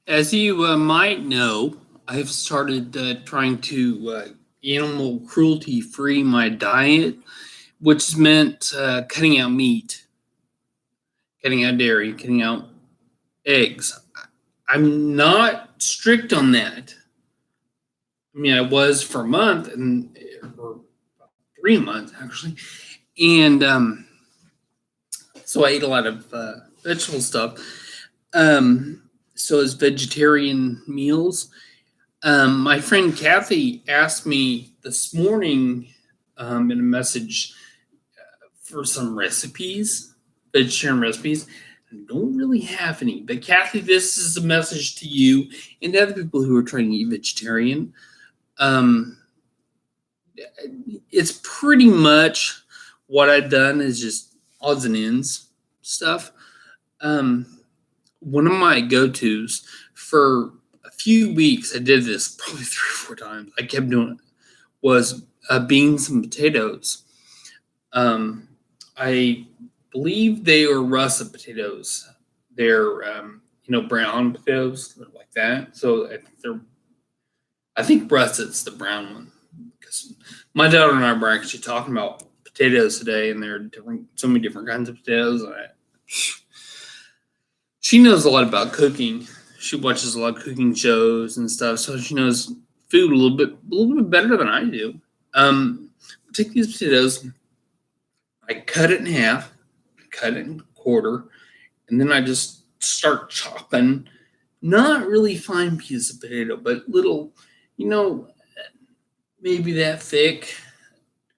As you might know, I've started trying to animal cruelty free my diet, which has meant cutting out meat, cutting out dairy, cutting out eggs. I'm not strict on that. I mean, I was for a month or 3 months actually, and so I ate a lot of vegetable stuff. Um, so as vegetarian meals, my friend Kathy asked me this morning in a message for some recipes, vegetarian recipes. I don't really have any, but Kathy, this is a message to you and to other people who are trying to eat vegetarian. Um, it's pretty much what I've done is just odds and ends stuff. Um, One of my go tos for a few weeks, I did this probably 3 or 4 times. I kept doing it. Was beans and potatoes. Um, I believe they were russet potatoes. They're brown potatoes like that. So they're I think russet's the brown one because my daughter and I were actually talking about potatoes today, and there are so many different kinds of potatoes. She knows a lot about cooking. She watches a lot of cooking shows and stuff, so she knows food a little bit better than I do. Take these potatoes, I cut it in half, cut it in a quarter, and then I just start chopping. Not really fine pieces of potato, but little, you know, maybe that thick,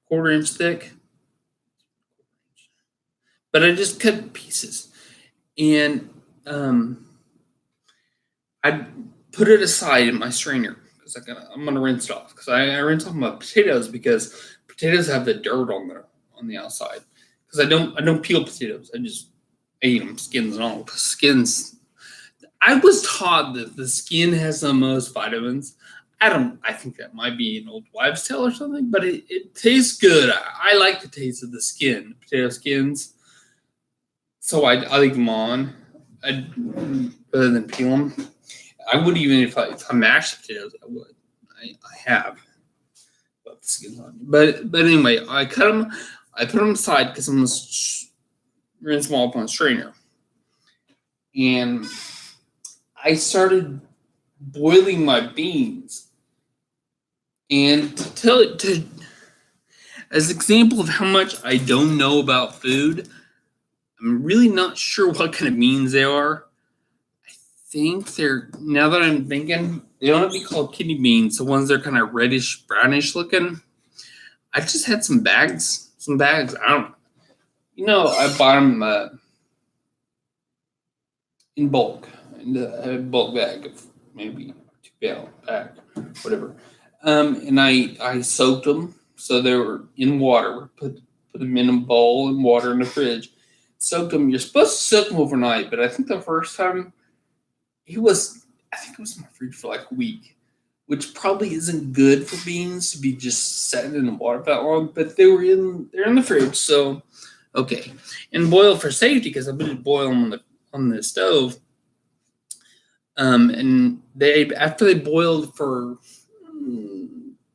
quarter-inch thick. But I just cut pieces, and I put it aside in my strainer because I'm gonna rinse it off because I rinse off my potatoes because potatoes have the dirt on the outside. Because I don't peel potatoes. I eat them skins and all. Skins. I was taught that the skin has the most vitamins. I don't. I think that might be an old wives' tale or something, but it tastes good. I like the taste of the skin, potato skins. So I leave them on, I, rather than peel them. I would even if I mashed potatoes, I would. I have left the skins on. But anyway, I cut them. I put them aside because I'm gonna rinse them all up on a strainer, and I started boiling my beans. And to tell it to as an example of how much I don't know about food, I'm really not sure what kind of beans they are. I think they're now that I'm thinking, they don't have to be called kidney beans. The ones that are kind of reddish, brownish looking. I just had some bags. Some bags. I don't. I bought them in bulk, in a bulk bag of maybe 2 gallon bag, whatever. And I soaked them so they were in water. Put them in a bowl and water in the fridge. Soaked them. You're supposed to soak them overnight, but I think the first time I think it was in my fridge for like a week, which probably isn't good for beans to be just sitting in the water that long. But they're in the fridge, so okay. And boil for safety because I put it boil them on the stove. And they after they boiled for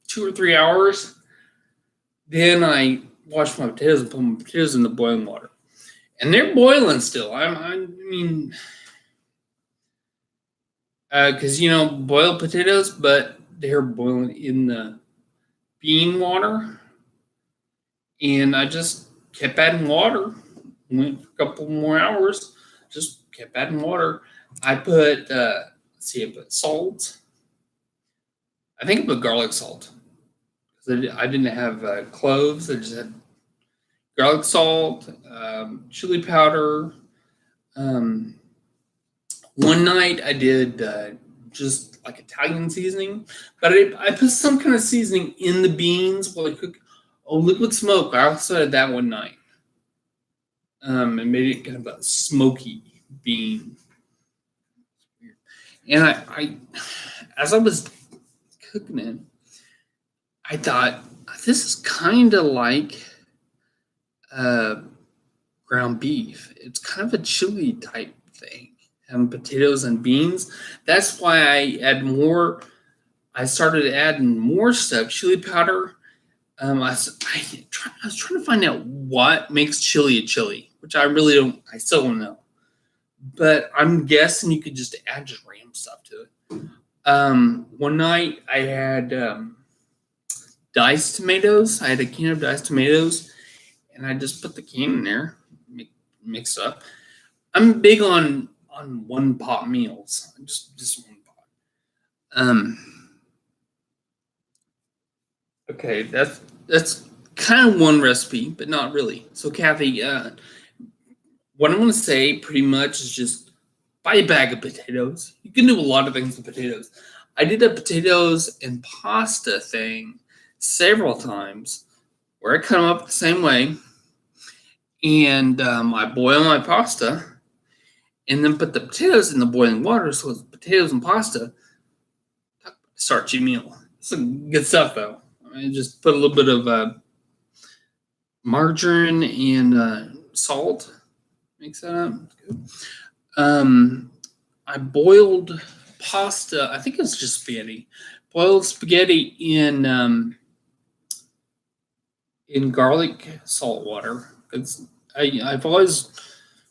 2 or 3 hours, then I washed my potatoes and put my potatoes in the boiling water, and they're boiling still. I mean, because boiled potatoes, but they're boiling in the bean water, and I just kept adding water. Went for a couple more hours, just kept adding water. I put let's see, I put salt. I think I put garlic salt because I didn't have cloves. I just had garlic salt, chili powder. Um, One night I did just like Italian seasoning, but I put some kind of seasoning in the beans while I cook. Oh, liquid smoke! I also had that one night, and made it kind of a smoky bean. And as I was cooking it, I thought this is kind of like uh, ground beef. It's kind of a chili type thing. having potatoes and beans. That's why I add more. I started adding more stuff, chili powder. I was trying to find out what makes chili a chili, which I really don't. I still don't know. But I'm guessing you could just add just random stuff to it. One night I had diced tomatoes. I had a can of diced tomatoes, and I just put the can in there, mix up. I'm big on one pot meals, just one pot. Okay, that's kind of one recipe, but not really. So, Kathy, what I'm going to say pretty much is just buy a bag of potatoes. You can do a lot of things with potatoes. I did a potatoes and pasta thing several times where I cut them up the same way, and I boil my pasta, and then put the potatoes in the boiling water. So it's potatoes and pasta, starchy meal. Some good stuff though. I just put a little bit of margarine and salt. Mix that up. Good. I boiled pasta. I think it was just spaghetti. Boiled spaghetti in garlic salt water. I've always,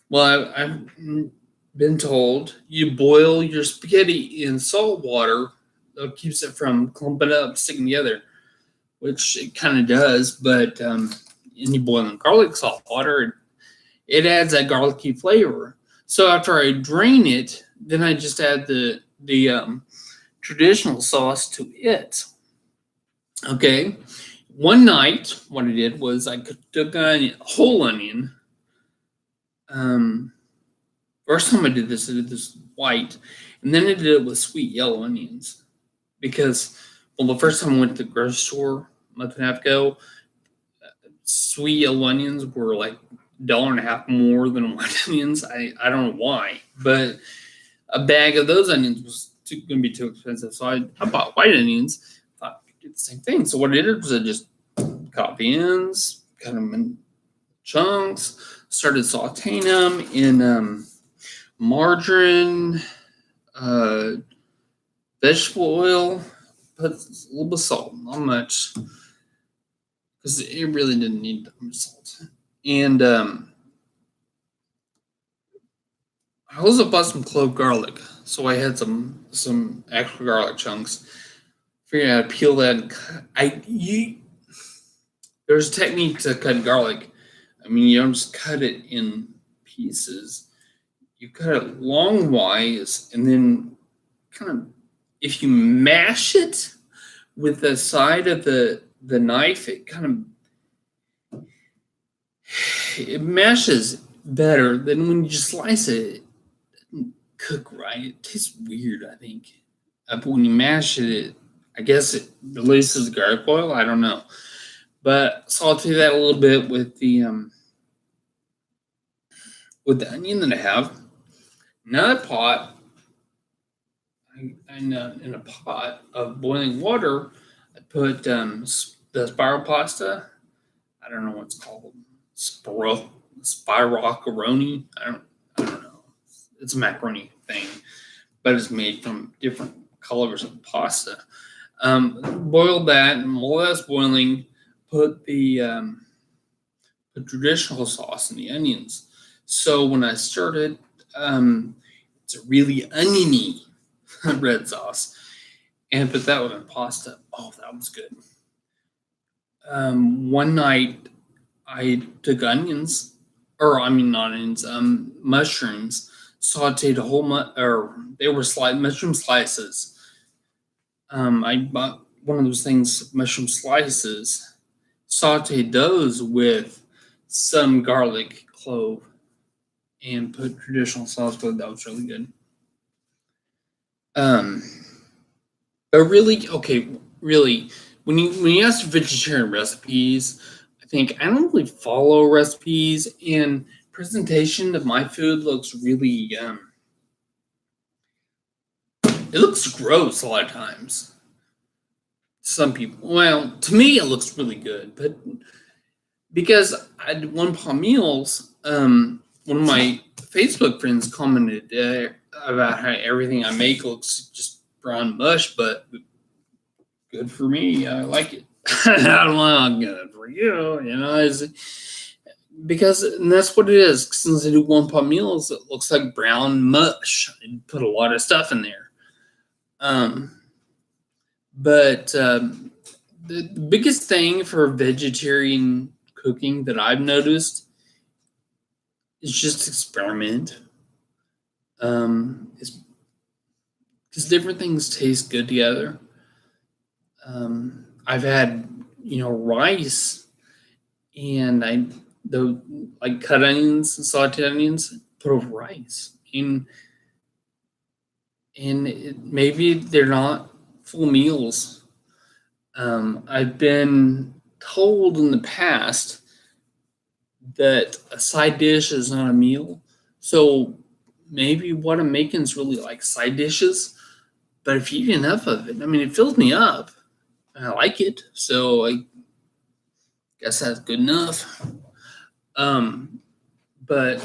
well, I've been told you boil your spaghetti in salt water. That keeps it from clumping up, sticking together, which it kind of does. But and you boil in garlic salt water, it adds that garlicky flavor. So after I drain it, then I just add the traditional sauce to it. Okay. One night, what I did was I took a whole onion. First time I did this white, and then I did it with sweet yellow onions because, well, the first time I went to the grocery store a month and a half ago, sweet yellow onions were like $1.50 more than white onions. I don't know why, but a bag of those onions was going to be too expensive, so I bought white onions. Thought I could do the same thing. So what I did was I just cut the ends, cut them in chunks, started sauteing them in margarine, vegetable oil, put a little bit of salt, not much, because it really didn't need that much salt. And I also bought some clove garlic, so I had some actual garlic chunks. Figuring out how to peel that and cut. There's a technique to cut garlic. I mean, you don't just cut it in pieces. You cut it longwise, and then kind of, if you mash it with the side of the knife, it mashes better than when you just slice it. It doesn't cook right. It tastes weird, I think. But when you mash it, I guess it releases garlic oil. I don't know. But saute that a little bit with the onion that I have. Another pot, in a pot of boiling water, I put the spiral pasta. I don't know what it's called. Spiroccaroni. I don't know. It's a macaroni thing, but it's made from different colors of pasta. Boil that, and while that's boiling, put the traditional sauce and the onions. So when I stirred it, it's a really oniony red sauce, and put that with my pasta. Oh, that was good. One night I took onions, or I mean not onions, mushrooms, sauteed a whole they were mushroom slices. I bought one of those things, mushroom slices, sauteed those with some garlic clove, and put traditional sauce with it. That was really good. But really, when you ask for vegetarian recipes, I think I don't really follow recipes, and presentation of my food looks really it looks gross a lot of times. Some people, well, to me it looks really good, but because I did one pot meals, one of my Facebook friends commented about how everything I make looks just brown mush, but good for me. I like it. I don't know, good for you. Because and that's what it is. Since I do one pot meals, it looks like brown mush. I put a lot of stuff in there. Um, but the biggest thing for vegetarian cooking that I've noticed is just experiment. It's because different things taste good together. I've had rice, and I the like cut onions and sauteed onions put over rice, maybe they're not full meals. I've been told in the past that a side dish is not a meal, so maybe what I'm making is really like side dishes. But if you eat enough of it, I mean, it fills me up. And I like it, so I guess that's good enough. Um, but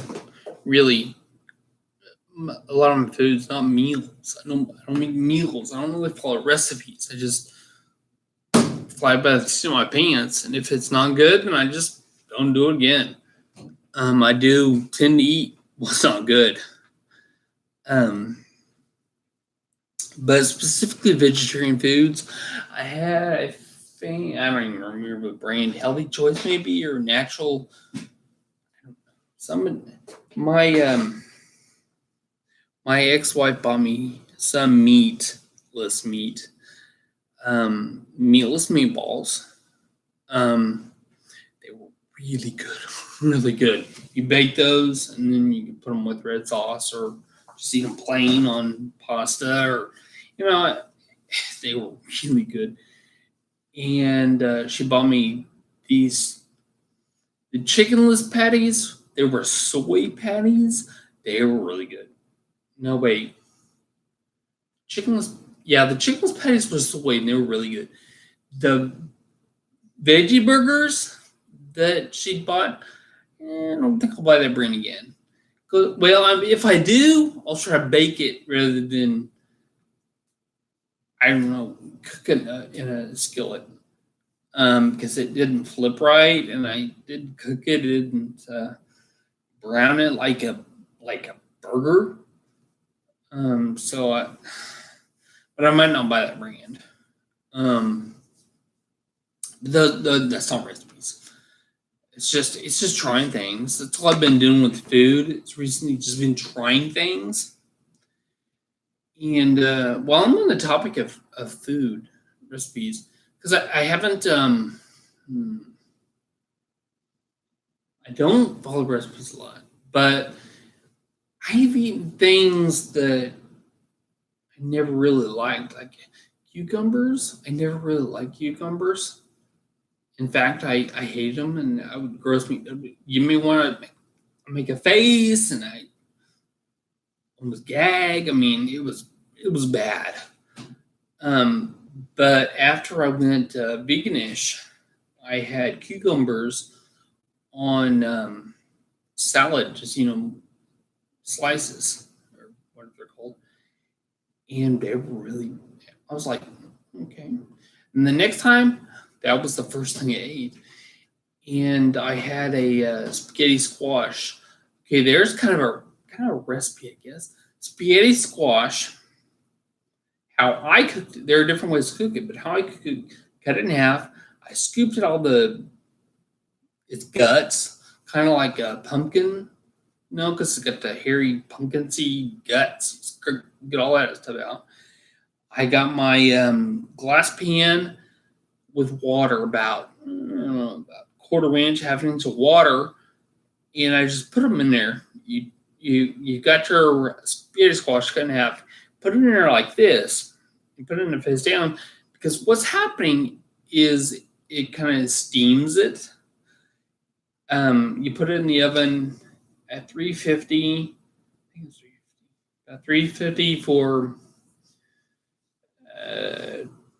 really, a lot of my food's not meals. I don't make meals. I don't really follow recipes. I just fly by the seat of my pants, and if it's not good, then I just don't do it again. I do tend to eat what's not good. Um, but specifically vegetarian foods, I think I don't even remember the brand. Healthy Choice maybe, or Natural. Some my my ex-wife bought me some meatless meatless meatballs. They were really good, really good. You bake those, and then you can put them with red sauce, or just eat them plain on pasta, or you know, they were really good. And she bought me the chickenless patties. They were soy patties. They were really good. No, wait, chickenless. Yeah, the chickenless patties were soy, and they were really good. The veggie burgers that she bought, I don't think I'll buy that brand again. Well, if I do, I'll try to bake it rather than, I don't know, cook it in a skillet. Because it didn't flip right, and I didn't cook it, it didn't brown it like a burger. So but I might not buy that brand. Um, that's not recipes. It's just trying things. That's all I've been doing with food. It's recently just been trying things. And while I'm on the topic of food recipes, because I haven't I don't follow recipes a lot, but I've eaten things that I never really liked, like cucumbers. I never really liked cucumbers. In fact, I hate them, and I would gross me. Give me one, make a face, and I almost gag. I mean, it was bad. Um, but after I went veganish, I had cucumbers on salad, just slices, or what they're called, and they were really. I was like, okay. And the next time, that was the first thing I ate, and I had a spaghetti squash. Okay, there's kind of a recipe, I guess. Spaghetti squash. How I cooked it. There are different ways to cook it, but how I cook it, cut it in half. I scooped it all its guts, kind of like a pumpkin, because it's got the hairy pumpkin seed guts. Get all that stuff out. I got my glass pan with water, about I don't know, about quarter inch, half an inch of water, and I just put them in there. You got your spaghetti squash cut in half. Put it in there like this, and put it in the face down, because what's happening is it kind of steams it. You put it in the oven at 350. I think it's 350. About 350 for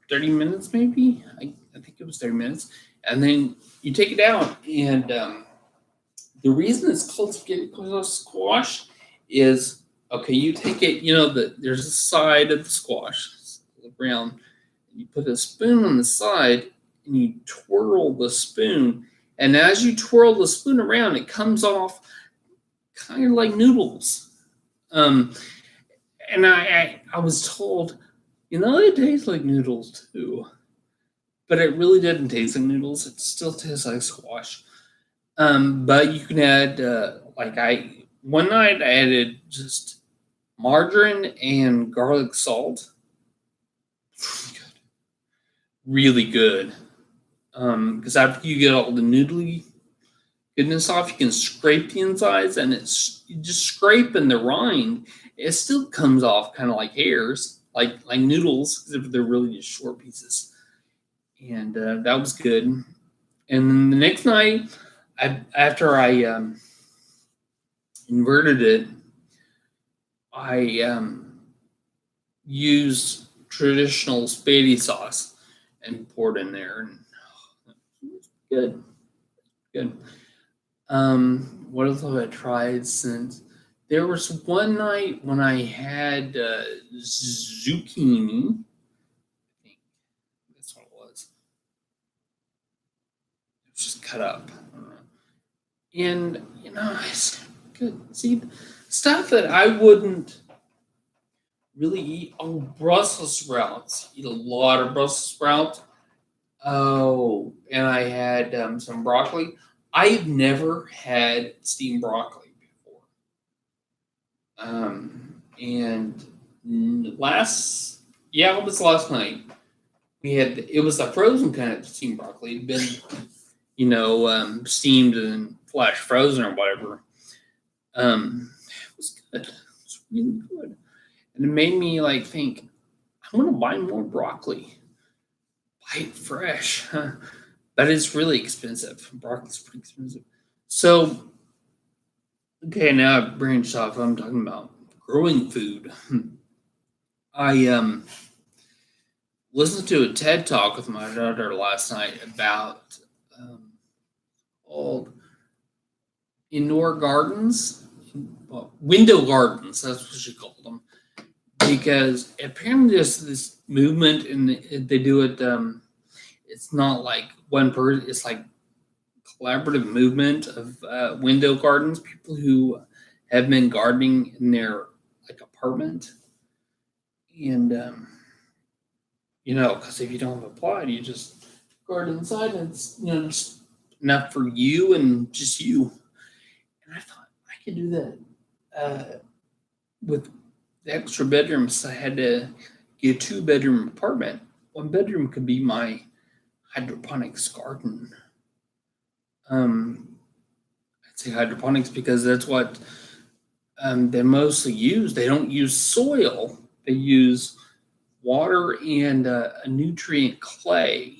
30 minutes, maybe. I think it was 30 minutes, and then you take it out. And the reason it's called spaghetti squash is okay. You take it. There's a side of the squash, round. You put a spoon on the side and you twirl the spoon. And as you twirl the spoon around, it comes off kind of like noodles. Um, and I was told, it tastes like noodles too. But it really didn't taste like noodles. It still tastes like squash. But you can add, one night I added just margarine and garlic salt. Really good. Because after you get all the noodly goodness off, you can scrape the insides, and you just scrape in the rind. It still comes off kind of like hairs, like noodles, because they're really just short pieces. And that was good. And then the next night, after I inverted it, I used traditional spaghetti sauce and poured in there, and good, good. What else have I tried since? There was one night when I had zucchini. I think that's what it was. It was just cut up, and it's good. See, stuff that I wouldn't really eat. Oh, Brussels sprouts. Eat a lot of Brussels sprouts. Oh, and I had some broccoli. I've never had steamed broccoli before. And it was last night. It was the frozen kind of steamed broccoli. It'd been, steamed and flash frozen or whatever. It was good. It was really good. And it made me think, I want to buy more broccoli. Buy it fresh. But it's really expensive. Broccoli's pretty expensive. So, okay, now I've branched off. I'm talking about growing food. I listened to a TED talk with my daughter last night about called indoor gardens, window gardens. That's what she called them. Because apparently there's this movement, and they do it. It's not like one person. It's like collaborative movement of window gardens. People who have been gardening in their apartment, and because if you don't have a plot, you just garden inside, and it's just enough for you and just you. And I thought I could do that with the extra bedrooms. I had to get a 2-bedroom apartment. One bedroom could be my hydroponics garden. I'd say hydroponics because that's what they mostly use. They don't use soil. They use water and a nutrient clay.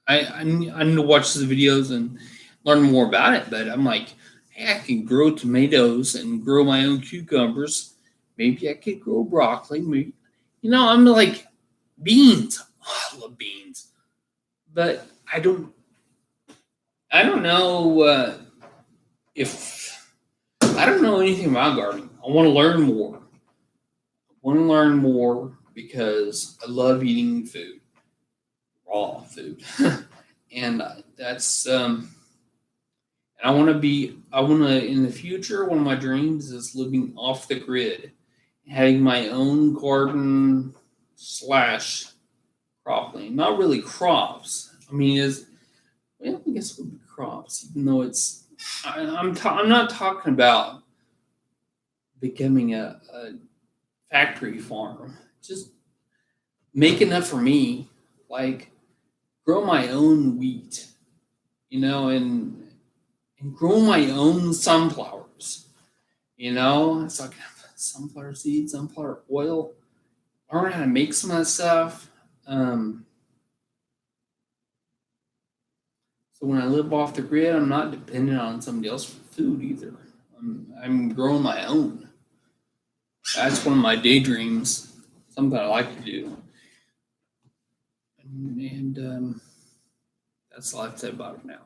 I need to watch the videos and learn more about it, but I'm like, hey, I can grow tomatoes and grow my own cucumbers. Maybe I could grow broccoli. Maybe, I'm like beans. Oh, I love beans, but I don't know if I don't know anything about gardening. I want to learn more. Because I love eating food, raw food, and that's and I want to in the future. One of my dreams is living off the grid, having my own garden slash cropland. Not really crops. I mean, I guess it would be crops, even though I'm not talking about becoming a factory farm. Just make enough for me, like grow my own wheat, and grow my own sunflowers. It's like sunflower seeds, sunflower oil. Learn how to make some of that stuff. So when I live off the grid, I'm not dependent on somebody else for food either. I'm growing my own. That's one of my daydreams. Something I like to do. And that's all I've said about it now.